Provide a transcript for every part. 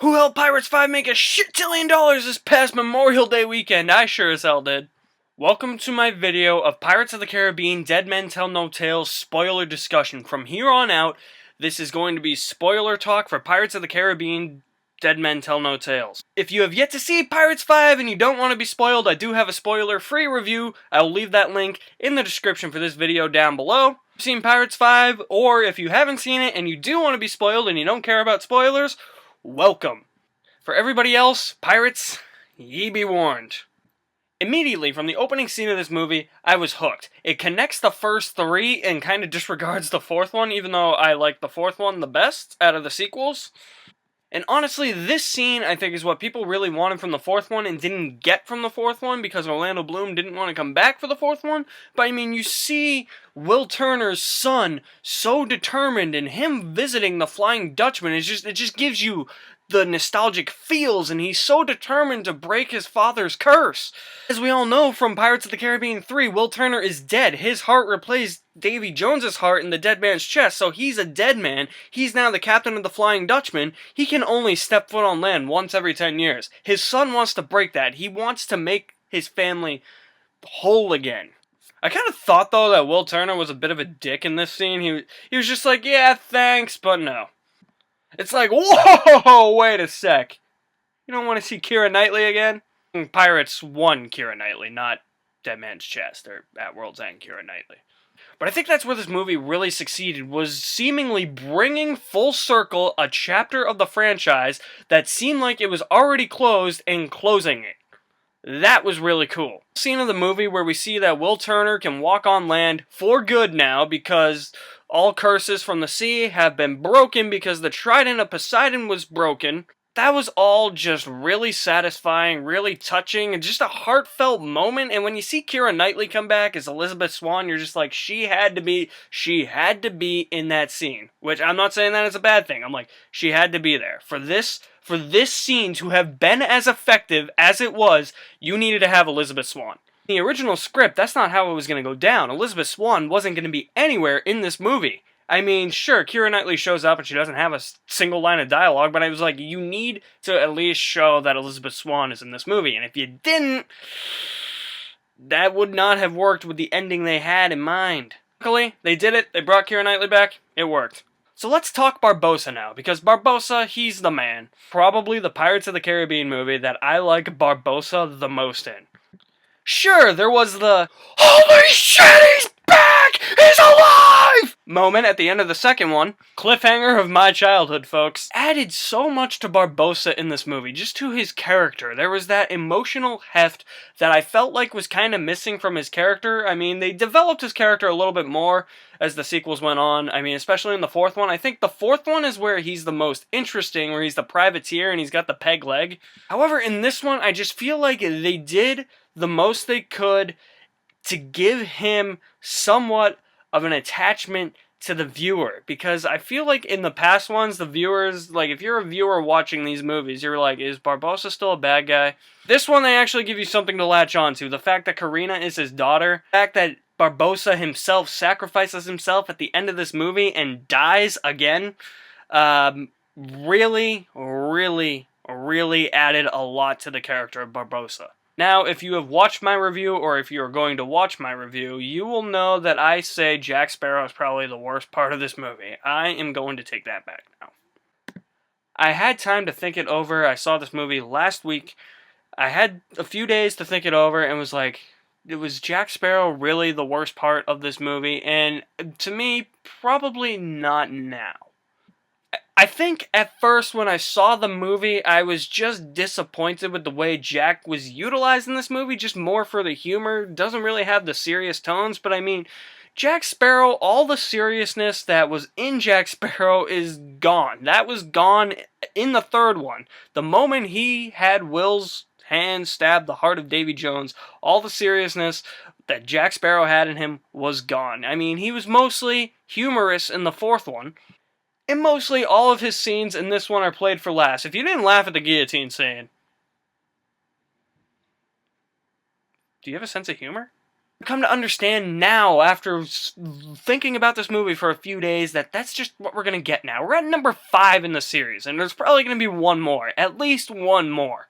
Who helped Pirates 5 make a shit-tillion dollars this past Memorial Day weekend? I sure as hell did. Welcome to my video of Pirates of the Caribbean Dead Men Tell No Tales spoiler discussion. From here on out, this is going to be spoiler talk for Pirates of the Caribbean Dead Men Tell No Tales. If you have yet to see Pirates 5 and you don't want to be spoiled, I do have a spoiler-free review. I will leave that link in the description for this video down below. If you've seen Pirates 5, or if you haven't seen it and you do want to be spoiled and you don't care about spoilers, welcome. For everybody else, pirates, ye be warned. Immediately from the opening scene of this movie, I was hooked. It connects the first three and kind of disregards the fourth one, even though I like the fourth one the best out of the sequels. And honestly, this scene, I think, is what people really wanted from the fourth one and didn't get from the fourth one because Orlando Bloom didn't want to come back for the fourth one. But, I mean, you see Will Turner's son so determined, and him visiting the Flying Dutchman, it just gives you the nostalgic feels, and he's so determined to break his father's curse. As we all know from Pirates of the Caribbean 3, Will Turner is dead. His heart replaced Davy Jones's heart in the dead man's chest, so he's a dead man. He's now the captain of the Flying Dutchman. He can only step foot on land once every 10 years. His son wants to break that. He wants to make his family whole again. I kind of thought, though, that Will Turner was a bit of a dick in this scene. He was just like, yeah, thanks, but no. It's like, whoa, wait a sec. You don't want to see Keira Knightley again? Pirates won Keira Knightley, not Dead Man's Chest, or At World's End Keira Knightley. But I think that's where this movie really succeeded, was seemingly bringing full circle a chapter of the franchise that seemed like it was already closed and closing it. That was really cool. Scene of the movie where we see that Will Turner can walk on land for good now because all curses from the sea have been broken because the trident of Poseidon was broken. That was all just really satisfying, really touching, and just a heartfelt moment. And when you see Keira Knightley come back as Elizabeth Swann, you're just like, she had to be in that scene. Which I'm not saying that is a bad thing. I'm like, she had to be there. For this scene to have been as effective as it was, you needed to have Elizabeth Swann. In the original script, that's not how it was going to go down. Elizabeth Swann wasn't going to be anywhere in this movie. I mean, sure, Keira Knightley shows up and she doesn't have a single line of dialogue, but I was like, you need to at least show that Elizabeth Swann is in this movie. And if you didn't, that would not have worked with the ending they had in mind. Luckily, they did it. They brought Keira Knightley back. It worked. So let's talk Barbossa now, because Barbossa, he's the man. Probably the Pirates of the Caribbean movie that I like Barbossa the most in. Sure, there was the "Holy shit, he's back! He's alive!" moment at the end of the second one. Cliffhanger of my childhood, folks. Added so much to Barbossa in this movie, just to his character. There was that emotional heft that I felt like was kind of missing from his character. I mean, they developed his character a little bit more as the sequels went on. I mean, especially in the fourth one. I think the fourth one is where he's the most interesting, where he's the privateer and he's got the peg leg. However, in this one, I just feel like they did the most they could to give him somewhat of an attachment to the viewer, because I feel like in the past ones, the viewers, like, if you're a viewer watching these movies, you're like, is Barbossa still a bad guy? This one, they actually give you something to latch on to. The fact that Karina is his daughter, the fact that Barbossa himself sacrifices himself at the end of this movie and dies again, really added a lot to the character of Barbossa. Now, if you have watched my review, or if you are going to watch my review, you will know that I say Jack Sparrow is probably the worst part of this movie. I am going to take that back now. I had time to think it over. I saw this movie last week. I had a few days to think it over and was like, was Jack Sparrow really the worst part of this movie? And to me, probably not now. I think at first when I saw the movie, I was just disappointed with the way Jack was utilized in this movie, just more for the humor. Doesn't really have the serious tones, but I mean, Jack Sparrow, all the seriousness that was in Jack Sparrow is gone. That was gone in the third one. The moment he had Will's hand stab the heart of Davy Jones, all the seriousness that Jack Sparrow had in him was gone. I mean, he was mostly humorous in the fourth one. And mostly all of his scenes in this one are played for laughs. If you didn't laugh at the guillotine scene, do you have a sense of humor? Come to understand now, after thinking about this movie for a few days, that that's just what we're going to get now. We're at number 5 in the series, and there's probably going to be one more. At least one more.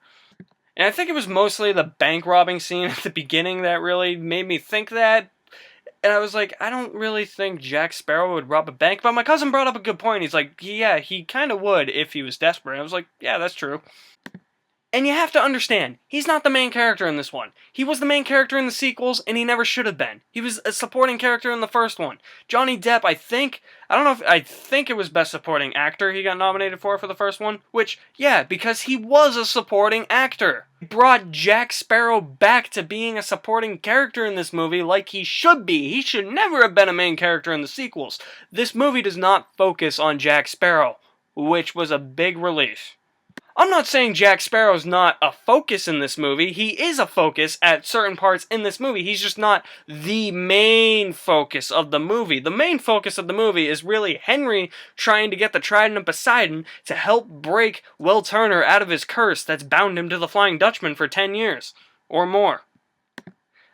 And I think it was mostly the bank robbing scene at the beginning that really made me think that. And I was like, I don't really think Jack Sparrow would rob a bank. But my cousin brought up a good point. He's like, yeah, he kind of would if he was desperate. I was like, yeah, that's true. And you have to understand, he's not the main character in this one. He was the main character in the sequels, and he never should have been. He was a supporting character in the first one. Johnny Depp, I think it was Best Supporting Actor he got nominated for the first one. Which, yeah, because he was a supporting actor. He brought Jack Sparrow back to being a supporting character in this movie like he should be. He should never have been a main character in the sequels. This movie does not focus on Jack Sparrow, which was a big relief. I'm not saying Jack Sparrow's not a focus in this movie. He is a focus at certain parts in this movie. He's just not the main focus of the movie. The main focus of the movie is really Henry trying to get the Trident of Poseidon to help break Will Turner out of his curse that's bound him to the Flying Dutchman for 10 years or more.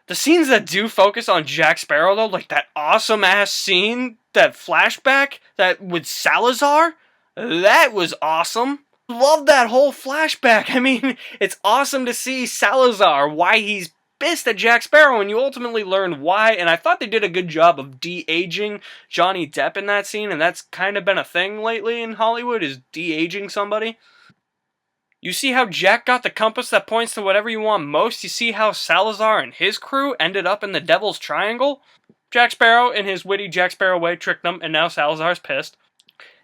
The scenes that do focus on Jack Sparrow, though, like that awesome-ass scene, that flashback that with Salazar, that was awesome. Love that whole flashback. I mean, it's awesome to see Salazar, why he's pissed at Jack Sparrow, and you ultimately learn why, and I thought they did a good job of de-aging Johnny Depp in that scene, and that's kind of been a thing lately in Hollywood, is de-aging somebody. You see how Jack got the compass that points to whatever you want most? You see how Salazar and his crew ended up in the Devil's Triangle? Jack Sparrow, in his witty Jack Sparrow way, tricked them, and now Salazar's pissed.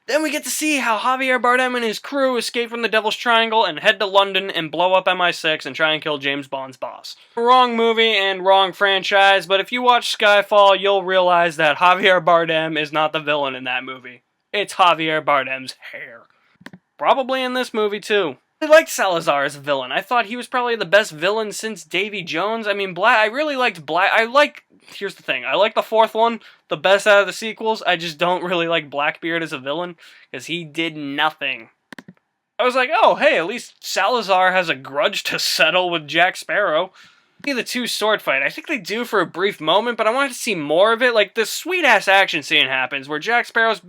Then we get to see how Javier Bardem and his crew escape from the Devil's Triangle and head to London and blow up MI6 and try and kill James Bond's boss. Wrong movie and wrong franchise, but if you watch Skyfall, you'll realize that Javier Bardem is not the villain in that movie. It's Javier Bardem's hair. Probably in this movie, too. I liked Salazar as a villain. I thought he was probably the best villain since Davy Jones. I mean, I really liked here's the thing. I like the fourth one the best out of the sequels. I just don't really like Blackbeard as a villain, because he did nothing. I was like, oh, hey, at least Salazar has a grudge to settle with Jack Sparrow. The two sword fight. I think they do for a brief moment, but I wanted to see more of it. Like, this sweet-ass action scene happens where Jack Sparrow's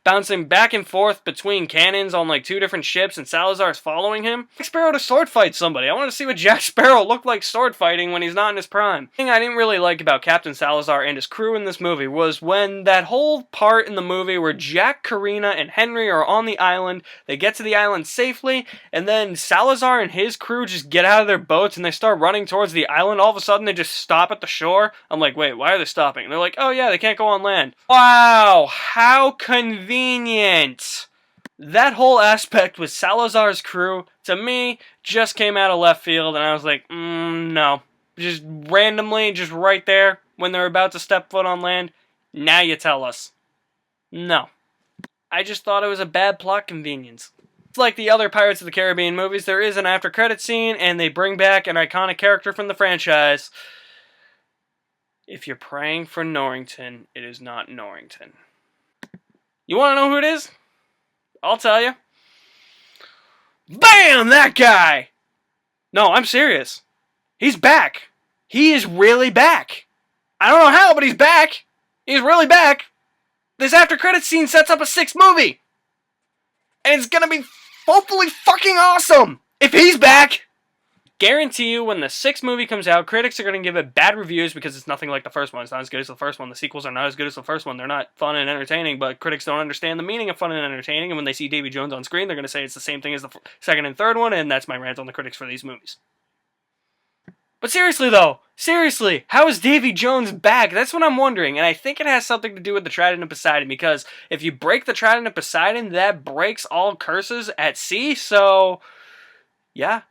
bouncing back and forth between cannons on, like, 2 different ships, and Salazar's following him. Jack Sparrow to sword fight somebody. I want to see what Jack Sparrow looked like sword fighting when he's not in his prime. The thing I didn't really like about Captain Salazar and his crew in this movie was when that whole part in the movie where Jack, Karina, and Henry are on the island, they get to the island safely, and then Salazar and his crew just get out of their boats and they start running towards the island. All of a sudden they just stop at the shore. I'm like, wait, why are they stopping? And they're like, oh yeah, they can't go on land. Wow, how convenient. That whole aspect with Salazar's crew, to me, just came out of left field, and I was like, no. Just randomly, just right there, when they're about to step foot on land, now you tell us. No. I just thought it was a bad plot convenience. It's like the other Pirates of the Caribbean movies, there is an after-credit scene, and they bring back an iconic character from the franchise. If you're praying for Norrington, it is not Norrington. You want to know who it is? I'll tell you. BAM! That guy! No, I'm serious. He's back. He is really back. I don't know how, but he's back. He's really back. This after-credit scene sets up a 6th movie. And it's gonna be hopefully fucking awesome if he's back. Guarantee you when the 6th movie comes out, critics are going to give it bad reviews because it's nothing like the first one. It's not as good as the first one. The sequels are not as good as the first one. They're not fun and entertaining, but critics don't understand the meaning of fun and entertaining, and when they see Davy Jones on screen, they're going to say it's the same thing as the second and third one, and that's my rant on the critics for these movies. But seriously though, seriously, how is Davy Jones back? That's what I'm wondering, and I think it has something to do with the Trident of Poseidon, because if you break the Trident of Poseidon, that breaks all curses at sea, so yeah.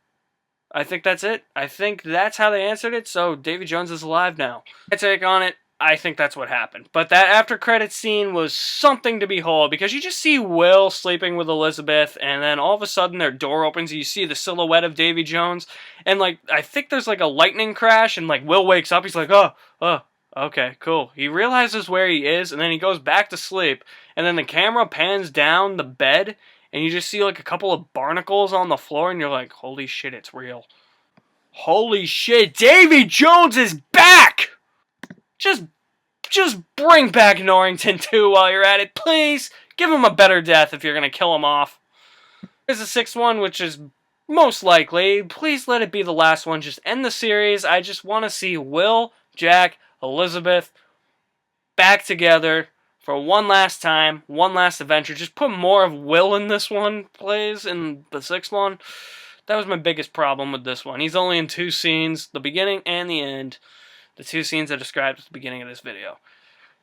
I think that's it. I think that's how they answered it, so Davy Jones is alive now. My take on it, I think that's what happened. But that after-credits scene was something to behold, because you just see Will sleeping with Elizabeth, and then all of a sudden their door opens, and you see the silhouette of Davy Jones, and, like, I think there's, like, a lightning crash, and, like, Will wakes up, he's like, oh, okay, cool. He realizes where he is, and then he goes back to sleep, and then the camera pans down the bed, and you just see, like, a couple of barnacles on the floor, and you're like, holy shit, it's real. Holy shit, Davy Jones is back! just bring back Norrington too while you're at it. Please, give him a better death if you're going to kill him off. There's a sixth one, which is most likely. Please let it be the last one. Just end the series. I just want to see Will, Jack, Elizabeth back together for one last time, one last adventure. Just put more of Will in this one, please, in the sixth one. That was my biggest problem with this one. He's only in 2 scenes, the beginning and the end. The 2 scenes I described at the beginning of this video.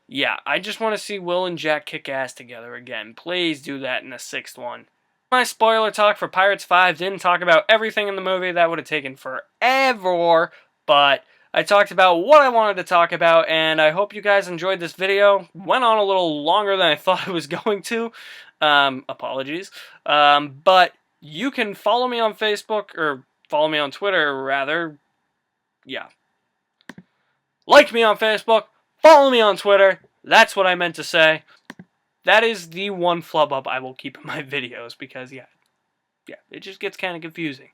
Yeah, I just want to see Will and Jack kick ass together again. Please do that in the 6th one. My spoiler talk for Pirates 5 didn't talk about everything in the movie. That would have taken forever, but I talked about what I wanted to talk about, and I hope you guys enjoyed this video. Went on a little longer than I thought it was going to. Apologies. But you can follow me on Facebook, or follow me on Twitter, rather. Yeah. Like me on Facebook, follow me on Twitter. That's what I meant to say. That is the one flub up I will keep in my videos because, yeah, it just gets kind of confusing.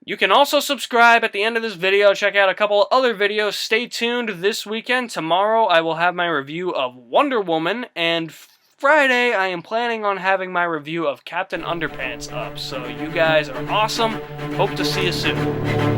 You can also subscribe at the end of this video. Check out a couple of other videos. Stay tuned this weekend. Tomorrow I will have my review of Wonder Woman, and Friday I am planning on having my review of Captain Underpants up. So you guys are awesome. Hope to see you soon.